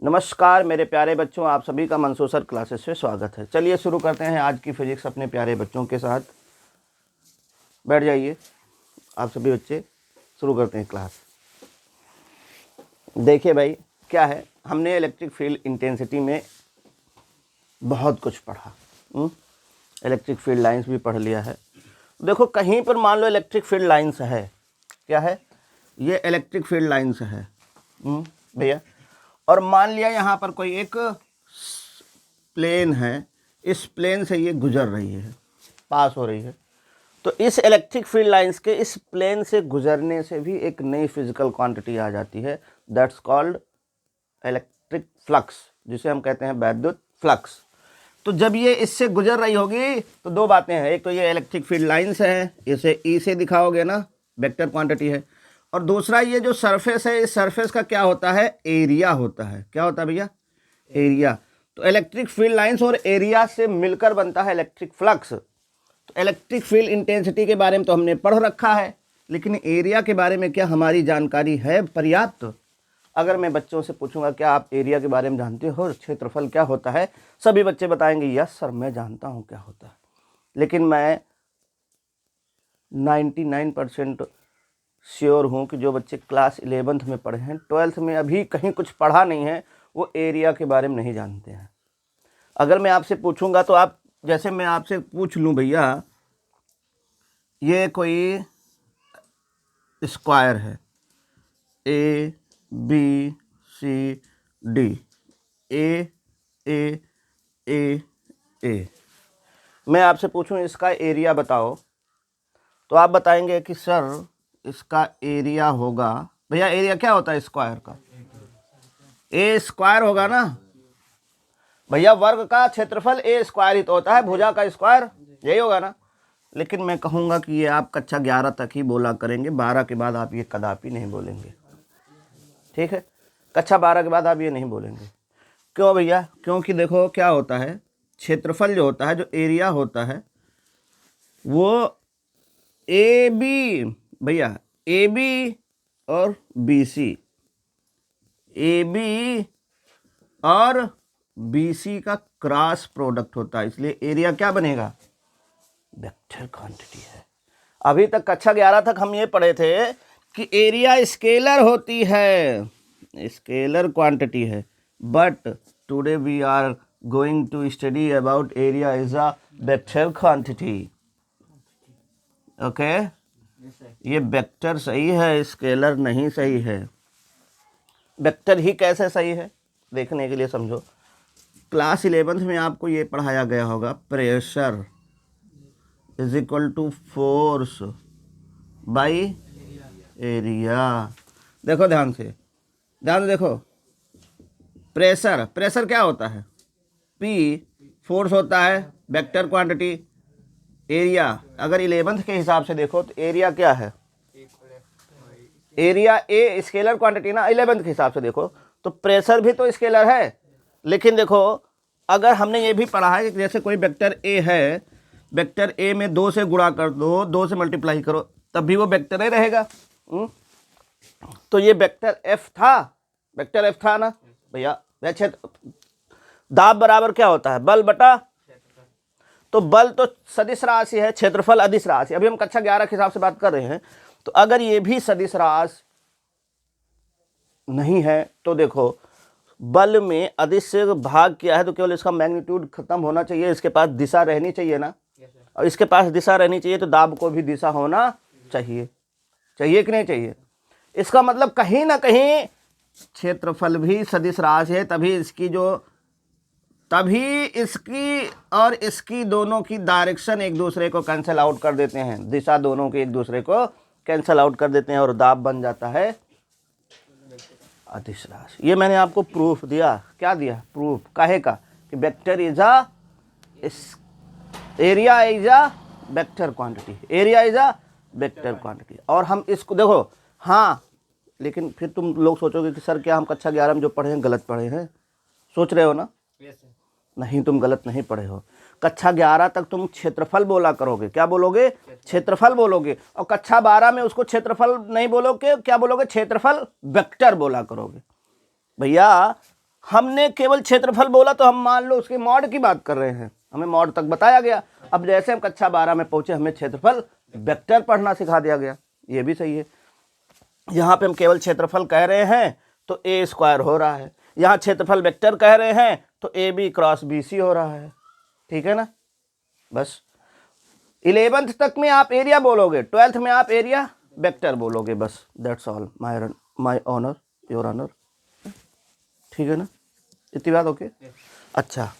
नमस्कार मेरे प्यारे बच्चों, आप सभी का मंसूर सर क्लासेस में स्वागत है। चलिए शुरू करते हैं आज की फिजिक्स अपने प्यारे बच्चों के साथ। बैठ जाइए आप सभी बच्चे, शुरू करते हैं क्लास। देखिए भाई, क्या है, हमने इलेक्ट्रिक फील्ड इंटेंसिटी में बहुत कुछ पढ़ा। इलेक्ट्रिक फील्ड लाइंस भी पढ़ लिया है। देखो कहीं पर मान लो इलेक्ट्रिक फील्ड लाइंस है, क्या है, ये इलेक्ट्रिक फील्ड लाइंस है भैया, और मान लिया यहाँ पर कोई एक प्लेन है, इस प्लेन से ये गुजर रही है, पास हो रही है। तो इस इलेक्ट्रिक फील्ड लाइंस के इस प्लेन से गुजरने से भी एक नई फिजिकल क्वांटिटी आ जाती है, दैट्स कॉल्ड इलेक्ट्रिक फ्लक्स, जिसे हम कहते हैं वैद्युत फ्लक्स। तो जब ये इससे गुजर रही होगी तो दो बातें हैं, एक तो ये इलेक्ट्रिक फील्ड लाइंस है, इसे ई से दिखाओगे ना, वेक्टर क्वांटिटी है, और दूसरा ये जो सरफेस है, इस सरफेस का क्या होता है, एरिया होता है। क्या होता है भैया, एरिया। तो इलेक्ट्रिक फील्ड लाइंस और एरिया से मिलकर बनता है इलेक्ट्रिक फ्लक्स। तो इलेक्ट्रिक फील्ड इंटेंसिटी के बारे में तो हमने पढ़ रखा है, लेकिन एरिया के बारे में क्या हमारी जानकारी है पर्याप्त? अगर मैं बच्चों से पूछूंगा क्या आप एरिया के बारे में जानते हो, क्षेत्रफल क्या होता है, सभी बच्चे बताएंगे यस सर मैं जानता हूं क्या होता है। लेकिन मैं 99% श्योर हूँ कि जो बच्चे क्लास 11th में पढ़े हैं, 12th में अभी कहीं कुछ पढ़ा नहीं है, वो एरिया के बारे में नहीं जानते हैं। अगर मैं आपसे पूछूंगा तो आप, जैसे मैं आपसे पूछ लूँ भैया, ये कोई स्क्वायर है, ए बी सी डी, ए ए ए ए, मैं आपसे पूछूं इसका एरिया बताओ, तो आप बताएंगे कि सर इसका एरिया होगा, भैया एरिया क्या होता है स्क्वायर का, ए स्क्वायर होगा ना भैया, वर्ग का क्षेत्रफल ए स्क्वायर ही तो होता है, भुजा का स्क्वायर यही होगा ना। लेकिन मैं कहूँगा कि ये आप कक्षा 11 तक ही बोला करेंगे, 12 के बाद आप ये कदापि नहीं बोलेंगे, ठीक है, कक्षा 12 के बाद आप ये नहीं बोलेंगे। क्यों भैया? क्योंकि देखो क्या होता है, क्षेत्रफल जो होता है, जो एरिया होता है, वो ए बी, भैया ए बी और बी सी, ए बी और बी सी का क्रॉस प्रोडक्ट होता है, इसलिए एरिया क्या बनेगा, वेक्टर क्वांटिटी है। अभी तक कक्षा 11 तक हम ये पढ़े थे कि एरिया स्केलर होती है, स्केलर क्वांटिटी है, but today we are going to study about area is a vector quantity. Okay, ये वेक्टर सही है, स्केलर नहीं सही है। वेक्टर ही कैसे सही है देखने के लिए समझो, क्लास 11th में आपको ये पढ़ाया गया होगा, pressure is equal to force by area. देखो ध्यान से, ध्यान देखो, प्रेशर, प्रेशर क्या होता है, P फोर्स होता है, वेक्टर क्वांटिटी, एरिया अगर 11th के हिसाब से देखो तो एरिया क्या है, एरिया ए स्केलर क्वांटिटी ना, 11th के हिसाब से देखो तो प्रेशर भी तो स्केलर है। लेकिन देखो अगर हमने ये भी पढ़ा है कि जैसे कोई वेक्टर ए है, वेक्टर ए में 2 से गुणा कर दो, 2 से मल्टीप्लाई करो, तब भी वो वेक्टर ए रहेगा। तो ये वेक्टर एफ था, वेक्टर एफ था ना भैया। वैसे दाब बराबर क्या होता है, बल बटा, तो बल तो सदिश राशि है, क्षेत्रफल अदिश राशि। अभी हम कक्षा 11 के हिसाब से बात कर रहे हैं, तो अगर ये भी सदिश राशि नहीं है तो देखो बल में अदिश से भाग किया है तो केवल इसका मैग्नीट्यूड खत्म होना चाहिए, इसके पास दिशा रहनी चाहिए ना, और इसके पास दिशा रहनी चाहिए तो दाब को भी दिशा होना चाहिए, चाहिए कि नहीं चाहिए। इसका मतलब कहीं ना कहीं क्षेत्रफल भी सदिश राशि है, तभी इसकी और इसकी दोनों की डायरेक्शन एक दूसरे को कैंसिल आउट कर देते हैं, दिशा दोनों की एक दूसरे को कैंसिल आउट कर देते हैं और दाब बन जाता है अदिश राशि। ये मैंने आपको प्रूफ दिया, क्या दिया, प्रूफ काहे का, कि vector is a, area is a vector quantity, area is a vector quantity. और हम इसको देखो, हाँ, लेकिन फिर तुम लोग सोचोगे कि सर क्या हम कक्षा 11 में जो पढ़े हैं गलत पढ़े हैं, सोच रहे हो ना? नहीं, तुम गलत नहीं पढ़े हो। कक्षा 11 तक तुम क्षेत्रफल बोला करोगे, क्या बोलोगे, क्षेत्रफल बोलोगे, और कक्षा 12 में उसको क्षेत्रफल नहीं बोलोगे, क्या बोलोगे, क्षेत्रफल वेक्टर बोला करोगे। भैया हमने केवल क्षेत्रफल बोला तो हम मान लो उसके मॉड की बात कर रहे हैं, हमें मॉड तक बताया गया। अब जैसे हम कक्षा 12 में पहुंचे हमें क्षेत्रफल वेक्टर पढ़ना सिखा दिया गया, ये भी सही है। यहाँ पे हम केवल क्षेत्रफल कह रहे हैं तो ए स्क्वायर हो रहा है, यहाँ क्षेत्रफल वेक्टर कह रहे हैं तो A B cross B C हो रहा है, ठीक है ना। बस 11th तक में आप एरिया बोलोगे, 12th में आप एरिया वेक्टर बोलोगे, बस that's all my honour your honour, ठीक है ना, इतनी बात ओके। अच्छा,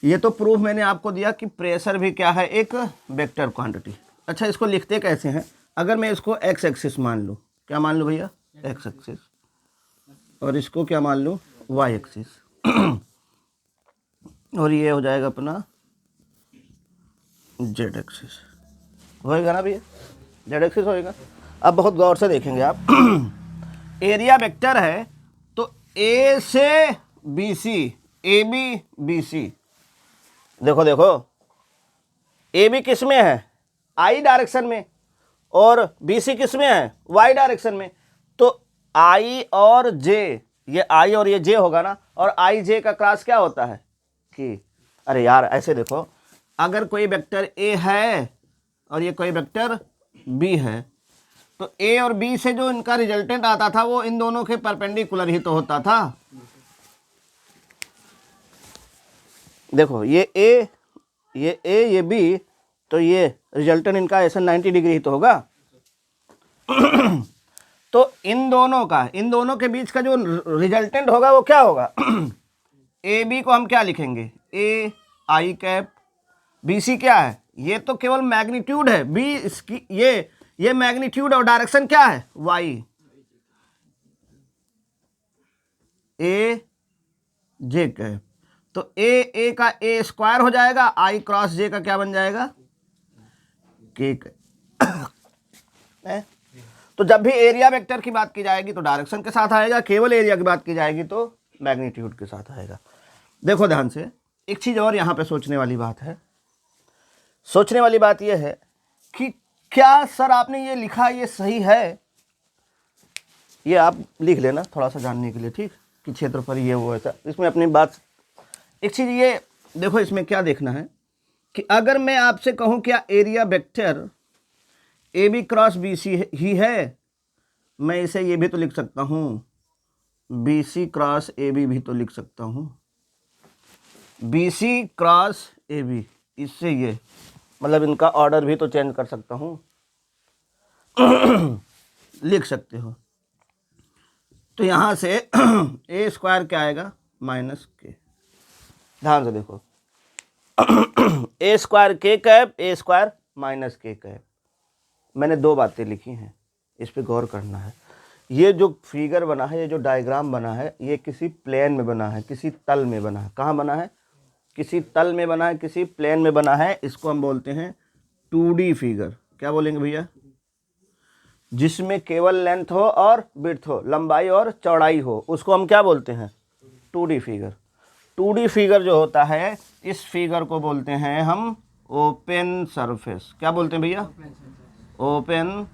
ये तो प्रूफ मैंने आपको दिया कि प्रेशर भी क्या है, एक वेक्टर क्वांटिटी। अच्छा, इसको लिखते कैसे हैं, अगर मैं इसको एक्स एक्सिस मान लूँ, क्या मान लूँ भैया, एक्स एक्सिस, और इसको क्या मान लूँ, वाई एक्सिस, और ये हो जाएगा अपना जेड एक्सिस, होएगा ना भैया, जेड एक्सिस होएगा। अब बहुत गौर से देखेंगे आप एरिया वेक्टर है तो ए से B C, A B B C, देखो देखो ए बी किस में है, आई डायरेक्शन में, और बी सी किस में है, वाई डायरेक्शन में। तो आई और जे, ये आई और ये जे होगा ना, और आई जे का क्रॉस क्या होता है कि, अरे यार ऐसे देखो, अगर कोई वेक्टर ए है और ये कोई वेक्टर बी है तो ए और बी से जो इनका रिजल्टेंट आता था वो इन दोनों के परपेंडिकुलर ही तो होता था। देखो ये ए, ये बी, तो ये रिजल्टेंट इनका ऐसा 90 डिग्री ही तो होगा। तो इन दोनों के बीच का जो रिजल्टेंट होगा वो क्या होगा, ए बी को हम क्या लिखेंगे, ए आई कैप, बी सी क्या है, ये तो केवल मैग्नीट्यूड है, बी इसकी ये मैग्नीट्यूड और डायरेक्शन क्या है, वाई, ए जे कैप, तो ए का ए स्क्वायर हो जाएगा, आई क्रॉस जे का क्या बन जाएगा, के। तो जब भी एरिया वेक्टर की बात की जाएगी तो डायरेक्शन के साथ आएगा, केवल एरिया की बात की जाएगी तो मैग्नीट्यूड के साथ आएगा। देखो ध्यान से, एक चीज और यहाँ पे सोचने वाली बात है, सोचने वाली बात यह है कि क्या सर आपने ये लिखा ये सही है, ये आप लिख लेना थोड़ा सा जानने के लिए, ठीक, कि क्षेत्रफल ये वो ऐसा, इसमें अपनी बात। एक चीज़ ये देखो, इसमें क्या देखना है कि अगर मैं आपसे कहूँ क्या area vector A B cross B C ही है, मैं इसे ये भी तो लिख सकता हूँ B C cross A B भी तो लिख सकता हूँ, B C cross A B, इससे ये मतलब इनका ऑर्डर भी तो चेंज कर सकता हूँ। लिख सकते हो, तो यहाँ से ए स्क्वायर क्या आएगा, माइनस के, ध्यान से देखो, ए स्क्वायर के कैप, ए स्क्वायर माइनस के कैप। मैंने दो बातें लिखी हैं, इस पे गौर करना है। ये जो फिगर बना है, ये जो डायग्राम बना है, ये किसी प्लेन में बना है, किसी तल में बना है। कहाँ बना है, किसी तल में बना है, किसी प्लेन में बना है। इसको हम बोलते हैं 2D फिगर। क्या बोलेंगे भैया, जिसमें केवल लेंथ हो और विड्थ हो, लंबाई और चौड़ाई हो, उसको हम क्या बोलते हैं, 2D फिगर। 2D फिगर जो होता है, इस फिगर को बोलते हैं हम ओपन सरफेस। क्या बोलते हैं भैया, ओपन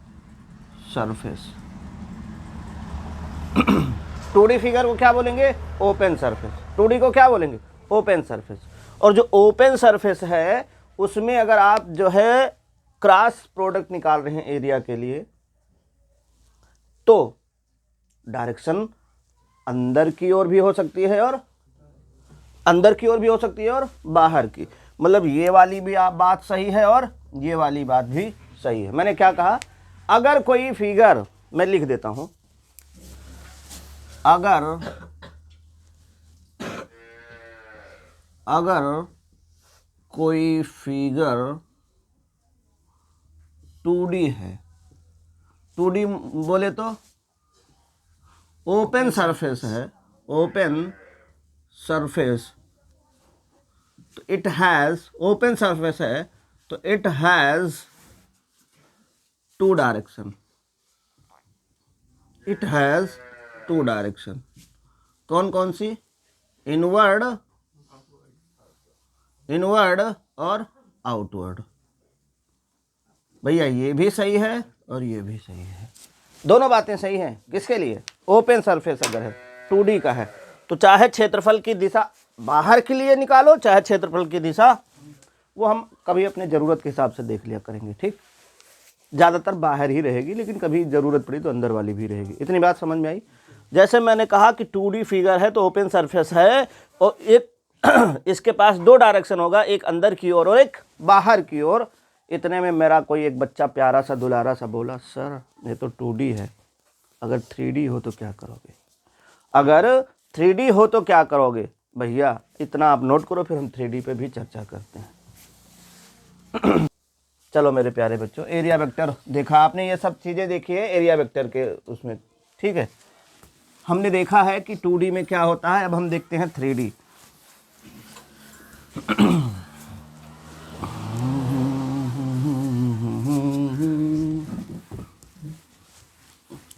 सरफेस। 2D फिगर को क्या बोलेंगे, ओपन सरफेस। 2D को क्या बोलेंगे, ओपन सरफेस। और जो ओपन सरफेस है उसमें अगर आप जो है क्रॉस प्रोडक्ट निकाल रहे हैं एरिया के लिए, तो डायरेक्शन अंदर की ओर भी हो सकती है और अंदर की ओर भी हो सकती है और बाहर की। मतलब ये वाली भी आप बात सही है और ये वाली बात भी सही है। मैंने क्या कहा, अगर कोई फिगर, मैं लिख देता हूं, अगर कोई फिगर 2D है, 2D बोले तो ओपन सरफेस है, ओपन सरफेस, तो इट हैज, ओपन सरफेस है तो it has 2 direction, it has 2 direction. कौन कौन सी, इनवर्ड और आउटवर्ड। भैया ये भी सही है और ये भी सही है, दोनों बातें सही हैं। किसके लिए, ओपन सरफेस अगर है, 2D का है तो चाहे क्षेत्रफल की दिशा बाहर के लिए निकालो, चाहे क्षेत्रफल की दिशा, वो हम कभी अपने ज़रूरत के हिसाब से देख लिया करेंगे, ठीक। ज़्यादातर बाहर ही रहेगी, लेकिन कभी ज़रूरत पड़ी तो अंदर वाली भी रहेगी। इतनी बात समझ में आई। जैसे मैंने कहा कि 2D फिगर है तो ओपन सरफेस है, और एक इसके पास दो डायरेक्शन होगा, एक अंदर की ओर और एक बाहर की ओर। इतने में मेरा कोई एक बच्चा प्यारा सा दुलारा सा बोला, सर ये तो 2D है, अगर 3D हो तो क्या करोगे? अगर 3D हो तो क्या करोगे? भैया इतना आप नोट करो, फिर हम 3D पे भी चर्चा करते हैं। चलो मेरे प्यारे बच्चों, एरिया वेक्टर देखा आपने, ये सब चीज़ें देखी है एरिया वेक्टर के उसमें, ठीक है। हमने देखा है कि 2D में क्या होता है, अब हम देखते हैं 3D।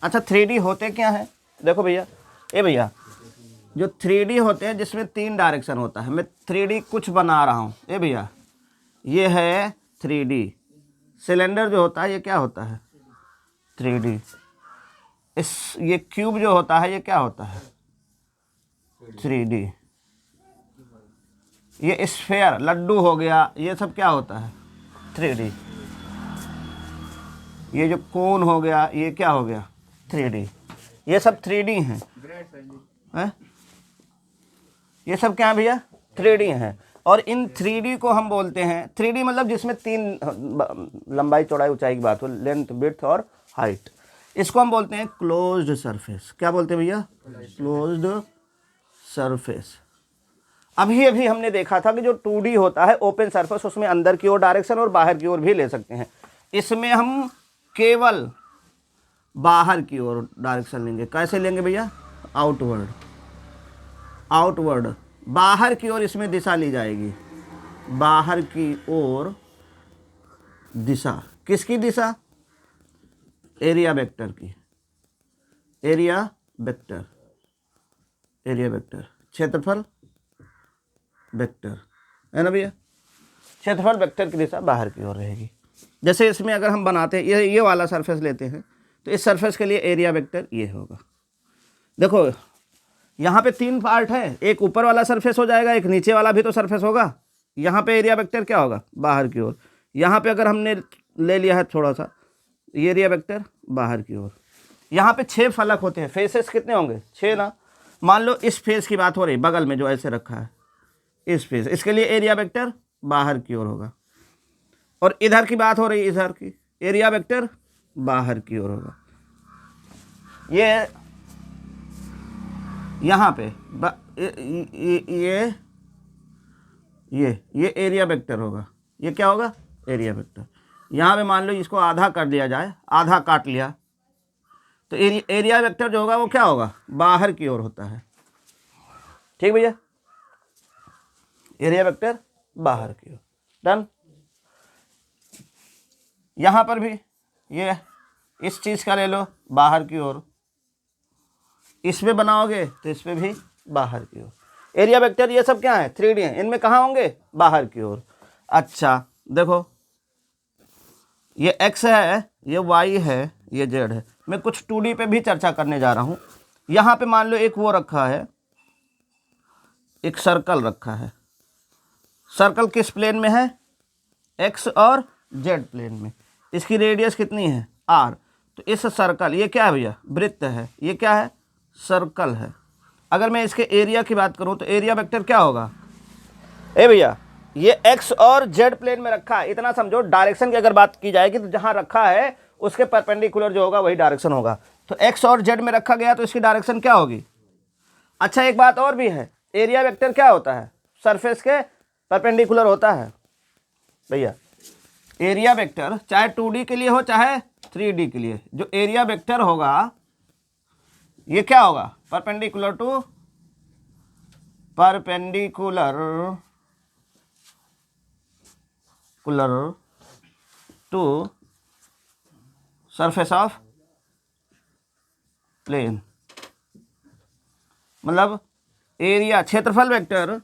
अच्छा 3D होते क्या है? देखो भैया, ए भैया, जो 3D होते हैं जिसमें 3 डायरेक्शन होता है, मैं 3D कुछ बना रहा हूँ। ए भैया, ये है 3D। सिलेंडर जो होता है ये क्या होता है? 3D। ये क्यूब जो होता है ये क्या होता है? 3D। ये स्फेयर लड्डू हो गया, ये सब क्या होता है? 3D। ये जो कोन हो गया ये क्या हो गया? 3D। ये सब 3D हैं, हैं? ये सब क्या है भैया? 3D हैं। और इन 3D को हम बोलते हैं, 3D मतलब जिसमें 3 लंबाई चौड़ाई ऊंचाई की बात हो, लेंथ विड्थ और हाइट, इसको हम बोलते हैं क्लोज्ड सरफेस। क्या बोलते हैं भैया? Closed surface. अभी अभी हमने देखा था कि जो 2D होता है ओपन सरफेस, उसमें अंदर की ओर डायरेक्शन और बाहर की ओर भी ले सकते हैं। इसमें हम केवल बाहर की ओर डायरेक्शन लेंगे। कैसे लेंगे भैया? आउटवर्ड। आउटवर्ड, बाहर की ओर इसमें दिशा ली जाएगी, बाहर की ओर दिशा। किसकी दिशा? एरिया वेक्टर की। एरिया वेक्टर, एरिया वेक्टर, क्षेत्रफल वेक्टर, है ना भैया? क्षेत्रफल वेक्टर की दिशा बाहर की ओर रहेगी। जैसे इसमें अगर हम बनाते हैं, ये वाला सरफेस लेते हैं, तो इस सरफेस के लिए एरिया वेक्टर ये होगा। देखो यहाँ पे 3 पार्ट है, एक ऊपर वाला सरफेस हो जाएगा, एक नीचे वाला भी तो सरफेस होगा। यहाँ पे एरिया वेक्टर क्या होगा? बाहर की ओर। यहाँ पे अगर हमने ले लिया है थोड़ा सा, ये एरिया वेक्टर बाहर की ओर। यहाँ पे 6 फलक होते हैं, फेसेस कितने होंगे? 6 ना। मान लो इस फेस की बात हो रही, बगल में जो ऐसे रखा है, इस फेस, इसके लिए एरिया वेक्टर बाहर की ओर होगा। और इधर की बात हो रही, इधर की, एरिया वेक्टर बाहर की ओर होगा। ये यहाँ पे ये एरिया वेक्टर होगा। ये क्या होगा? Area vector. यहाँ पे मान लो इसको आधा कर दिया जाए, आधा काट लिया, तो एरिया वेक्टर जो होगा वो क्या होगा? बाहर की ओर होता है, ठीक भैया? एरिया वेक्टर बाहर की ओर। डन। यहाँ पर भी ये इस चीज़ का ले लो, बाहर की ओर। इस पे बनाओगे तो इस पे भी बाहर की ओर। एरिया वेक्टर ये सब क्या है? 3D है, इनमें कहाँ होंगे? बाहर की ओर। अच्छा देखो, ये x है, ये y है, ये z है। मैं कुछ 2D पे भी चर्चा करने जा रहा हूँ। यहाँ पे मान लो एक वो रखा है, एक सर्कल रखा है। सर्कल किस प्लेन में है? x और z प्लेन में। इसकी रेडियस कितनी है? r। तो इस सर्कल, ये क्या है भैया? वृत्त है। ये क्या है? सर्कल है। अगर मैं इसके एरिया की बात करूं तो एरिया वेक्टर क्या होगा? ए भैया, ये x और z प्लेन में रखा है, इतना समझो। डायरेक्शन की अगर बात की जाएगी तो जहां रखा है उसके परपेंडिकुलर जो होगा वही डायरेक्शन होगा। तो x और z में रखा गया तो इसकी डायरेक्शन क्या होगी? अच्छा एक बात और भी है, एरिया वेक्टर क्या होता है? सरफेस के परपेंडिकुलर होता है भैया। एरिया वेक्टर चाहे 2D के लिए हो चाहे 3D के लिए, जो एरिया वेक्टर होगा ये क्या होगा? Perpendicular to surface of plane. मतलब एरिया, क्षेत्रफल वेक्टर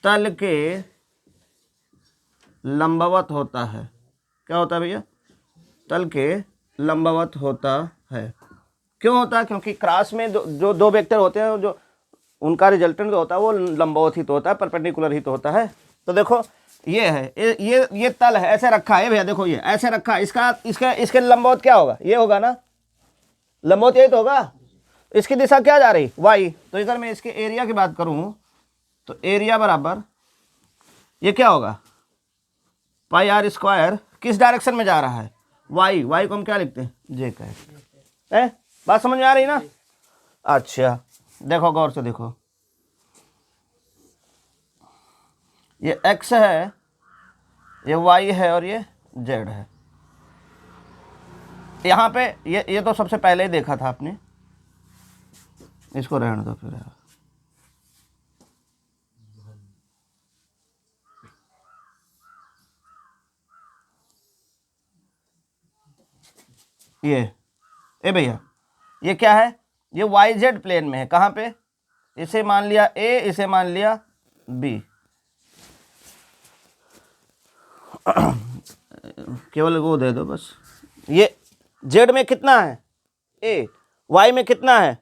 तल के लंबवत होता है। क्या होता है भैया? तल के लंबवत होता है। क्यों होता है? क्योंकि क्रॉस में जो दो वेक्टर होते हैं, जो उनका रिजल्टेंट जो होता है वो लंबवत ही तो होता है, परपेंडिकुलर ही तो होता है। तो देखो ये है, ये तल है, ऐसे रखा है भैया, देखो ये ऐसे रखा है, इसके लंबवत क्या होगा? ये होगा ना, लंबवत यही तो होगा। इसकी दिशा क्या जा रही? वाई। तो अगर मैं इसके एरिया की बात करूं तो एरिया बराबर ये क्या होगा? पाई आर स्क्वायर। किस डायरेक्शन में जा रहा है? वाई। वाई को हम क्या लिखते हैं? जे कहते हैं। बात समझ में आ रही ना? अच्छा देखो गौर से देखो, ये x है, ये y है और ये z है। यहाँ पे ये तो सबसे पहले ही देखा था आपने, इसको रहने दो फिर यार। ये भैया ये क्या है? ये YZ प्लेन में है। कहाँ पे? इसे मान लिया A, इसे मान लिया B। केवल वो दे दो बस। ये Z में कितना है? A। Y में कितना है?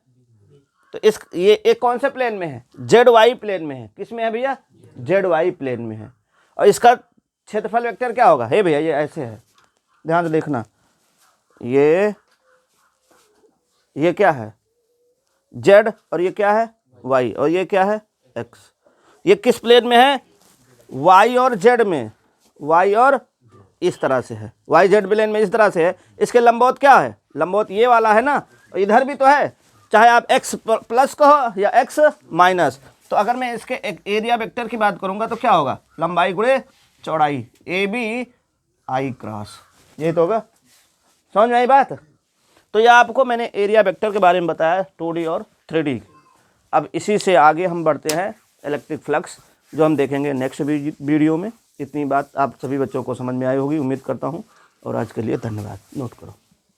तो ये एक कौन से प्लेन में है? ZY प्लेन में है। किस में है भैया? ZY प्लेन में है। और इसका क्षेत्रफल वेक्टर क्या होगा? हे भैया ये ऐसे है, ध्यान से देखना। ये क्या है? Z, और ये क्या है? Y, और ये क्या है? X। ये किस प्लेन में है? Y और Z में। Y और इस तरह से है, YZ प्लेन में इस तरह से है। इसके लंबवत क्या है? लंबवत ये वाला है ना, और इधर भी तो है, चाहे आप x प्लस कहो या x माइनस। तो अगर मैं इसके एक एरिया वेक्टर की बात करूंगा तो क्या होगा? लंबाई गुणे चौड़ाई, AB I क्रॉस, यही तो होगा। समझ में आई बात? तो यह आपको मैंने एरिया वेक्टर के बारे में बताया, 2D और 3D। अब इसी से आगे हम बढ़ते हैं इलेक्ट्रिक फ्लक्स, जो हम देखेंगे नेक्स्ट वीडियो में। इतनी बात आप सभी बच्चों को समझ में आई होगी, उम्मीद करता हूँ। और आज के लिए धन्यवाद। नोट करो।